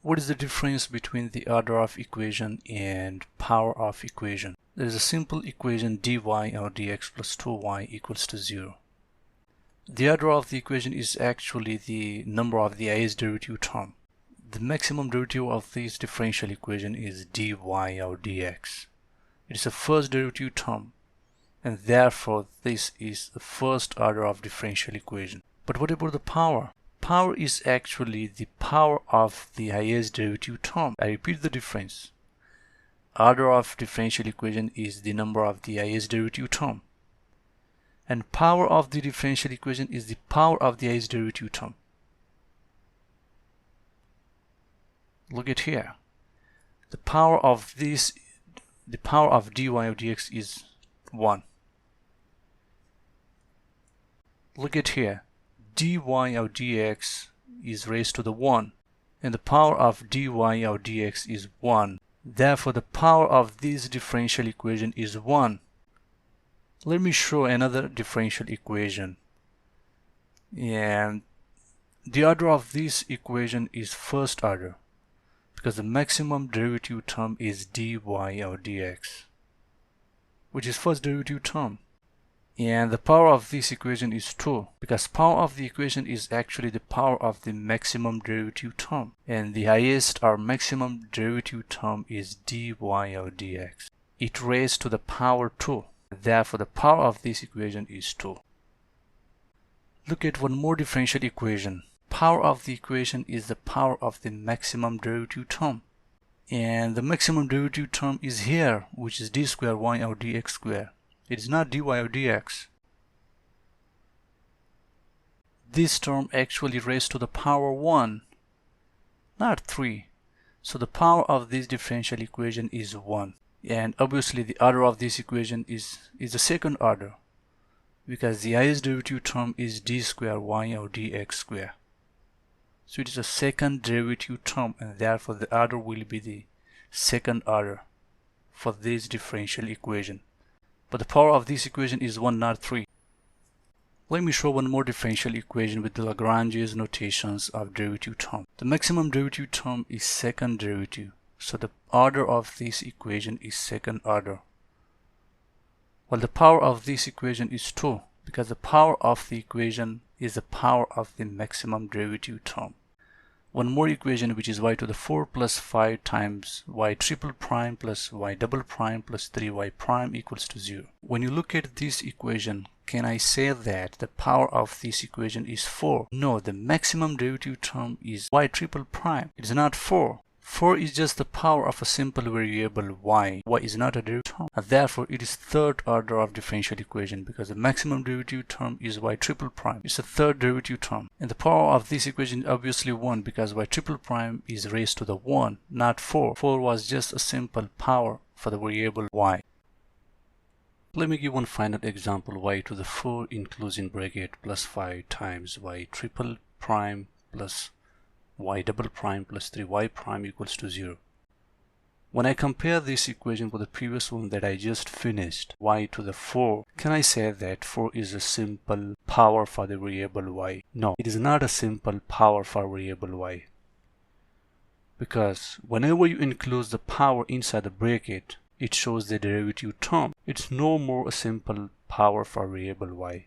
What is the difference between the order of equation and power of equation? There is a simple equation dy or dx plus 2y equals to 0. The order of the equation is actually the number of the highest derivative term. The maximum derivative of this differential equation is dy or dx. It is the first derivative term, and therefore this is the first order of differential equation. But what about the power? Power is actually the power of the highest derivative term. I repeat the difference. Order of differential equation is the number of the highest derivative term, and power of the differential equation is the power of the highest derivative term. Look at here. The power of dy or dx is 1. Look at here. Dy or dx is raised to the 1, and the power of dy or dx is 1. Therefore, the power of this differential equation is 1. Let me show another differential equation. And the order of this equation is first order, because the maximum derivative term is dy or dx, which is first derivative term. And the power of this equation is 2, because power of the equation is actually the power of the maximum derivative term, and the highest or maximum derivative term is dy or dx. It raised to the power 2. Therefore, the power of this equation is 2. Look at one more differential equation. Power of the equation is the power of the maximum derivative term, and the maximum derivative term is here, which is d square y or dx square. It is not dy or dx. This term actually raised to the power 1, not 3. So the power of this differential equation is 1. And obviously the order of this equation is the second order, because the highest derivative term is d square y or dx square. So it is a second derivative term, and therefore the order will be the second order for this differential equation. But the power of this equation is 1, not 3. Let me show one more differential equation with the Lagrange's notations of derivative term. The maximum derivative term is second derivative, so the order of this equation is second order. While the power of this equation is 2, because the power of the equation is the power of the maximum derivative term. One more equation, which is y to the 4 plus 5 times y triple prime plus y double prime plus 3y prime equals to 0. When you look at this equation, can I say that the power of this equation is 4? No, the maximum derivative term is y triple prime. It is not 4. 4 is just the power of a simple variable y. Y is not a derivative term. And therefore, it is third order of differential equation, because the maximum derivative term is y triple prime. It's a third derivative term. And the power of this equation is obviously 1, because y triple prime is raised to the 1, not 4. 4 was just a simple power for the variable y. Let me give one final example. Y to the 4 inclusive bracket plus 5 times y triple prime plus y double prime plus 3y prime equals to 0. When I compare this equation with the previous one that I just finished, y to the 4, can I say that 4 is a simple power for the variable y? No, it is not a simple power for variable y, because whenever you include the power inside the bracket, it shows the derivative term. It's no more a simple power for variable y,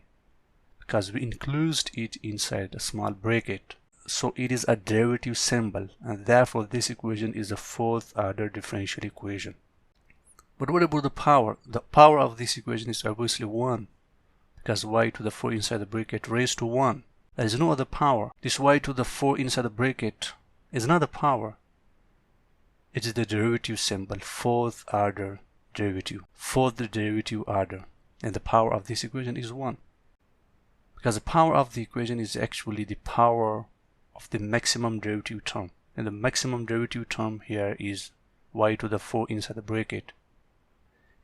because we included it inside a small bracket. So it is a derivative symbol, and therefore this equation is a fourth order differential equation. But what about the power? The power of this equation is obviously 1, because y to the 4 inside the bracket raised to 1. There is no other power. This y to the 4 inside the bracket is not a power. It is the derivative symbol, fourth order derivative, fourth derivative order, and the power of this equation is 1, because the power of the equation is actually the power of the maximum derivative term, and the maximum derivative term here is y to the 4 inside the bracket,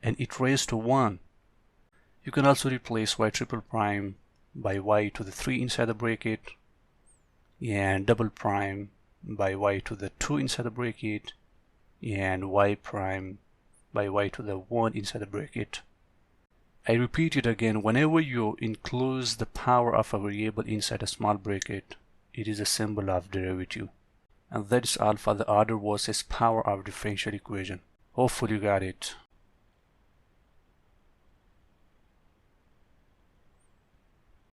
and it raised to 1. You can also replace y triple prime by y to the 3 inside the bracket, and double prime by y to the 2 inside the bracket, and y prime by y to the 1 inside the bracket. I repeat it again, whenever you include the power of a variable inside a small bracket, it is a symbol of derivative. and that is alpha, the other was as power of differential equation. Hopefully you got it.